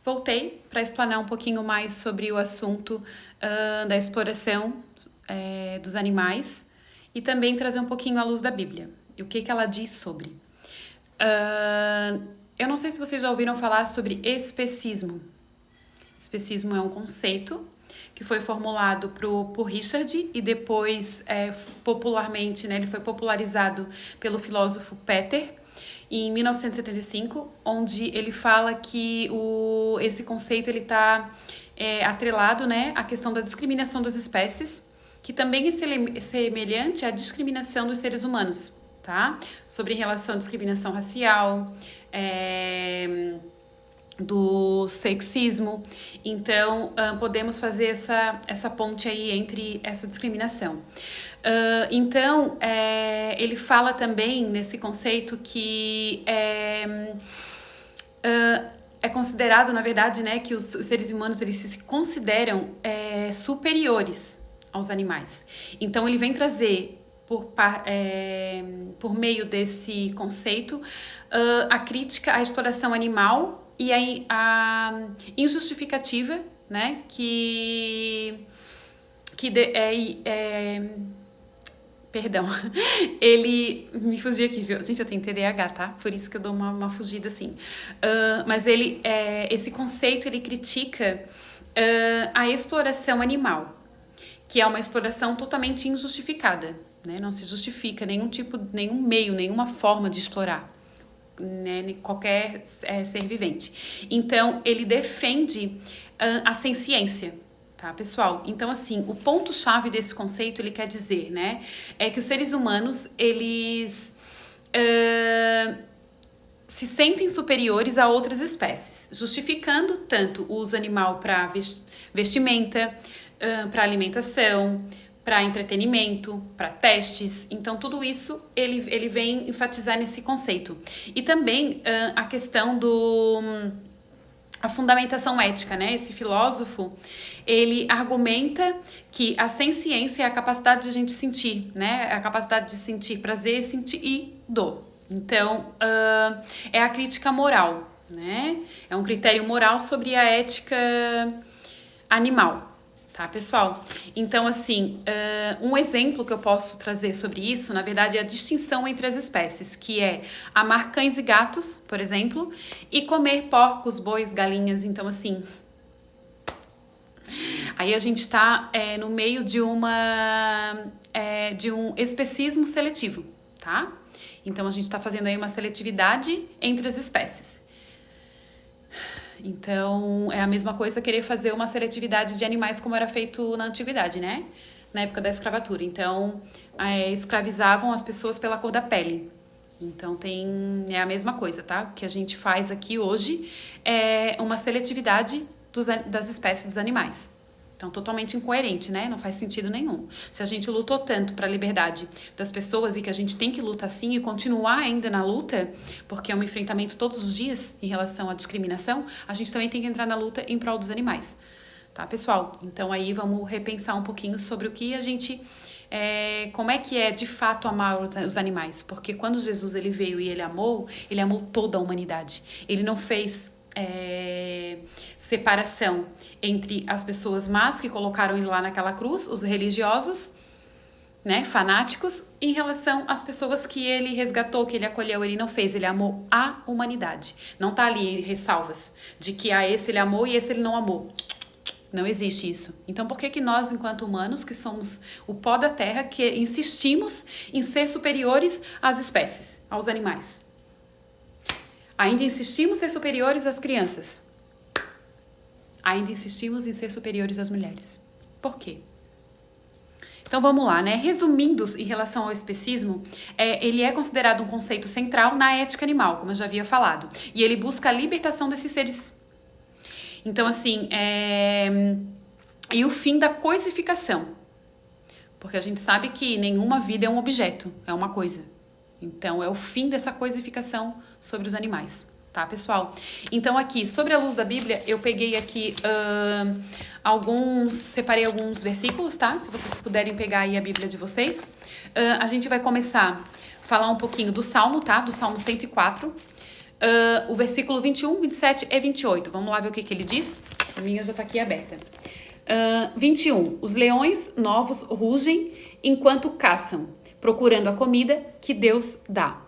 voltei para explanar um pouquinho mais sobre o assunto da exploração dos animais e também trazer um pouquinho à luz da Bíblia e o que ela diz sobre. Eu não sei se vocês já ouviram falar sobre especismo. Especismo é um conceito que foi formulado por Richard e depois popularmente, ele foi popularizado pelo filósofo Peter em 1975, onde ele fala que esse conceito está atrelado, à questão da discriminação das espécies, que também é semelhante à discriminação dos seres humanos, tá? Sobre relação à discriminação racial, do sexismo. Então, podemos fazer essa ponte aí entre essa discriminação. Então, ele fala também nesse conceito que é considerado, na verdade, que os seres humanos eles se consideram superiores aos animais. Então, ele vem trazer, por meio desse conceito, a crítica à exploração animal e a injustificativa, perdão, ele me fugiu aqui, viu? Gente, eu tenho TDAH, tá? Por isso que eu dou uma fugida assim. Mas esse conceito, ele critica a exploração animal, que é uma exploração totalmente injustificada, Não se justifica nenhum meio, nenhuma forma de explorar, qualquer ser vivente. Então, ele defende a ciência, tá, pessoal? Então, assim, o ponto-chave desse conceito, ele quer dizer, é que os seres humanos, eles se sentem superiores a outras espécies, justificando tanto o uso animal para vestimenta, para alimentação, para entretenimento, para testes. Então, tudo isso ele vem enfatizar nesse conceito. E também a questão a fundamentação ética, Esse filósofo, ele argumenta que a ciência é a capacidade de a gente sentir, A capacidade de sentir prazer, sentir dor. Então, é a crítica moral, É um critério moral sobre a ética animal. Tá, pessoal? Então, assim, um exemplo que eu posso trazer sobre isso, na verdade, é a distinção entre as espécies, que é amar cães e gatos, por exemplo, e comer porcos, bois, galinhas. Então, assim, aí a gente está no meio de um especismo seletivo, tá? Então, a gente está fazendo aí uma seletividade entre as espécies. Então, é a mesma coisa querer fazer uma seletividade de animais como era feito na antiguidade, Na época da escravatura. Então, escravizavam as pessoas pela cor da pele. Então, é a mesma coisa, tá? O que a gente faz aqui hoje é uma seletividade das espécies dos animais. Então, totalmente incoerente, Não faz sentido nenhum. Se a gente lutou tanto para a liberdade das pessoas e que a gente tem que lutar sim e continuar ainda na luta, porque é um enfrentamento todos os dias em relação à discriminação, a gente também tem que entrar na luta em prol dos animais. Tá, pessoal? Então, aí vamos repensar um pouquinho sobre o que a gente... como é que é de fato amar os animais. Porque quando Jesus ele veio e ele amou toda a humanidade. Ele não fez separação entre as pessoas más que colocaram ele lá naquela cruz, os religiosos, fanáticos, em relação às pessoas que ele resgatou, que ele acolheu. Ele não fez, ele amou a humanidade. Não tá ali ressalvas de que esse ele amou e esse ele não amou. Não existe isso. Então, por que nós, enquanto humanos, que somos o pó da terra, que insistimos em ser superiores às espécies, aos animais? Ainda insistimos em ser superiores às crianças. Ainda insistimos em ser superiores às mulheres. Por quê? Então vamos lá, Resumindo em relação ao especismo, ele é considerado um conceito central na ética animal, como eu já havia falado. E ele busca a libertação desses seres. Então, assim, e o fim da coisificação. Porque a gente sabe que nenhuma vida é um objeto, é uma coisa. Então, é o fim dessa coisificação sobre os animais. Tá, pessoal? Então, aqui, sobre a luz da Bíblia, eu peguei aqui separei alguns versículos, tá? Se vocês puderem pegar aí a Bíblia de vocês. A gente vai começar a falar um pouquinho do Salmo, tá? Do Salmo 104. O versículo 21, 27 e 28. Vamos lá ver o que ele diz. A minha já tá aqui aberta. 21. Os leões novos rugem enquanto caçam, procurando a comida que Deus dá.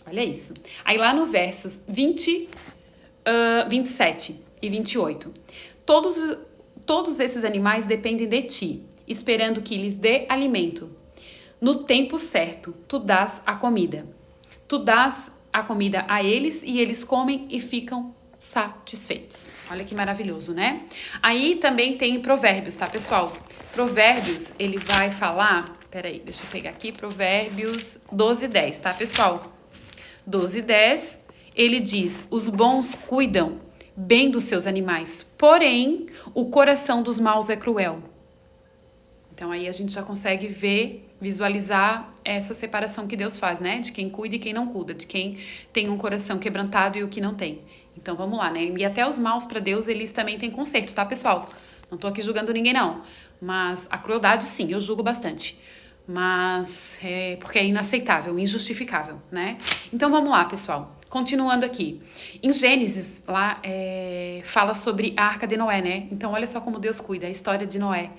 Olha isso. Aí lá no versos 27 e 28. Todos esses animais dependem de ti, esperando que lhes dê alimento. No tempo certo, tu dás a comida. Tu dás a comida a eles e eles comem e ficam satisfeitos. Olha que maravilhoso, né? Aí também tem Provérbios, tá, pessoal? Provérbios, ele vai falar... Peraí, deixa eu pegar aqui. Provérbios 12:10, tá, pessoal? 12:10, ele diz: os bons cuidam bem dos seus animais, porém, o coração dos maus é cruel. Então aí a gente já consegue visualizar essa separação que Deus faz, né? De quem cuida e quem não cuida, de quem tem um coração quebrantado e o que não tem. Então vamos lá, né? E até os maus para Deus, eles também têm conserto, tá, pessoal? Não tô aqui julgando ninguém, não. Mas a crueldade, sim, eu julgo bastante. Mas porque é inaceitável, injustificável, né? Então vamos lá, pessoal. Continuando aqui. Em Gênesis, lá fala sobre a Arca de Noé, né? Então olha só como Deus cuida, a história de Noé.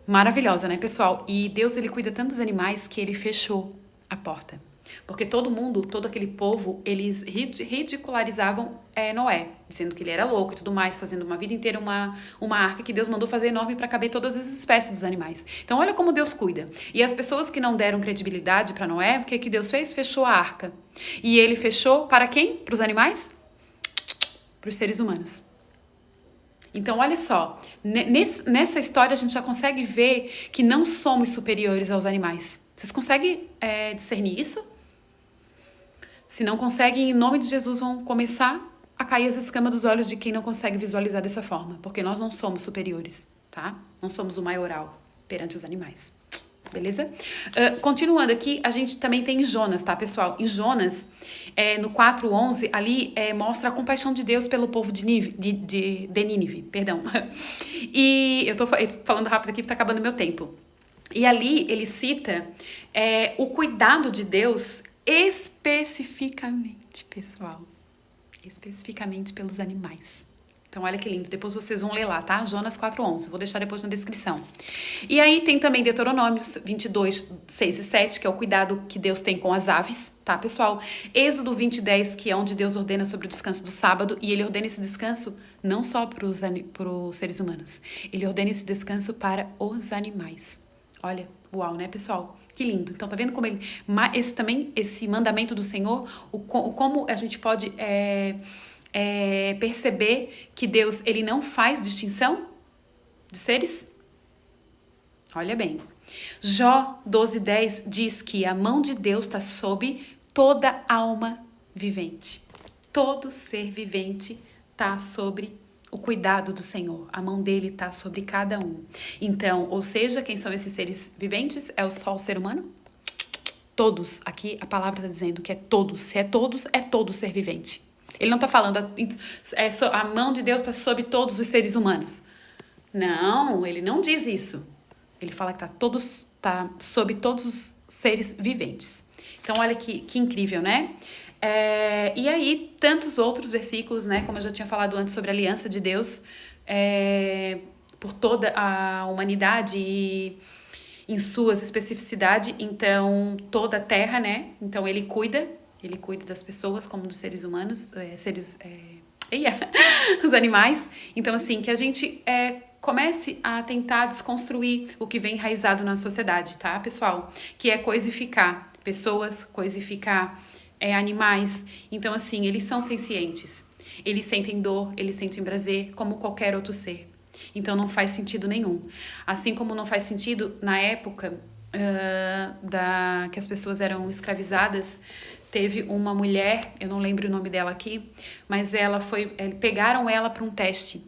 Maravilhosa, né, pessoal? E Deus, ele cuida tanto dos animais que ele fechou a porta. Porque todo mundo, todo aquele povo, eles ridicularizavam Noé, dizendo que ele era louco e tudo mais, fazendo uma vida inteira uma arca que Deus mandou fazer enorme para caber todas as espécies dos animais. Então, olha como Deus cuida. E as pessoas que não deram credibilidade para Noé, o que Deus fez? Fechou a arca. E ele fechou para quem? Para os animais? Para os seres humanos. Então, olha só, nessa história a gente já consegue ver que não somos superiores aos animais. Vocês conseguem discernir isso? Se não conseguem, em nome de Jesus, vão começar a cair as escamas dos olhos de quem não consegue visualizar dessa forma. Porque nós não somos superiores, tá? Não somos o maioral perante os animais. Beleza? Continuando aqui, a gente também tem Jonas, tá, pessoal? Em Jonas, no 4:11, ali mostra a compaixão de Deus pelo povo de Nínive, perdão. E eu tô falando rápido aqui porque tá acabando meu tempo. E ali ele cita o cuidado de Deus especificamente, pessoal. Especificamente pelos animais. Então, olha que lindo. Depois vocês vão ler lá, tá? Jonas 4:11. Vou deixar depois na descrição. E aí tem também Deuteronômios 22:6 e 7, que é o cuidado que Deus tem com as aves, tá, pessoal? Êxodo 20:10, que é onde Deus ordena sobre o descanso do sábado. E ele ordena esse descanso não só para os seres humanos. Ele ordena esse descanso para os animais. Olha, uau, né, pessoal? Que lindo. Então, tá vendo como esse mandamento do Senhor, como a gente pode... perceber que Deus, ele não faz distinção de seres? Olha bem. Jó 12:10 diz que a mão de Deus está sobre toda alma vivente. Todo ser vivente está sobre o cuidado do Senhor. A mão dele está sobre cada um. Então, ou seja, quem são esses seres viventes? É só o ser humano? Todos. Aqui a palavra está dizendo que é todos. Se é todos, é todo ser vivente. Ele não está falando, a mão de Deus está sobre todos os seres humanos. Não, ele não diz isso. Ele fala que está sobre todos os seres viventes. Então, olha que incrível, né? E aí, tantos outros versículos, né? Como eu já tinha falado antes sobre a aliança de Deus por toda a humanidade e em suas especificidades. Então, toda a terra, né? Então, ele cuida das pessoas como dos seres humanos, os animais. Então, assim, que a gente comece a tentar desconstruir o que vem enraizado na sociedade, tá, pessoal? Que é coisificar pessoas, coisificar animais. Então, assim, eles são sencientes. Eles sentem dor, eles sentem prazer, como qualquer outro ser. Então, não faz sentido nenhum. Assim como não faz sentido na época que as pessoas eram escravizadas. Teve uma mulher, eu não lembro o nome dela aqui, mas pegaram ela para um teste,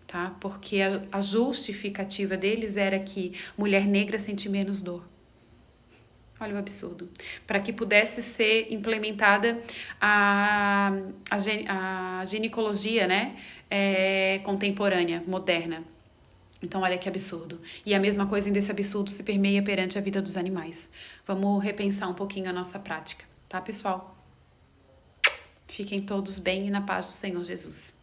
tá? Porque a justificativa deles era que mulher negra sente menos dor. Olha o absurdo. Para que pudesse ser implementada a ginecologia, né? Contemporânea, moderna. Então, olha que absurdo. E a mesma coisa desse absurdo se permeia perante a vida dos animais. Vamos repensar um pouquinho a nossa prática. Tá, pessoal? Fiquem todos bem e na paz do Senhor Jesus.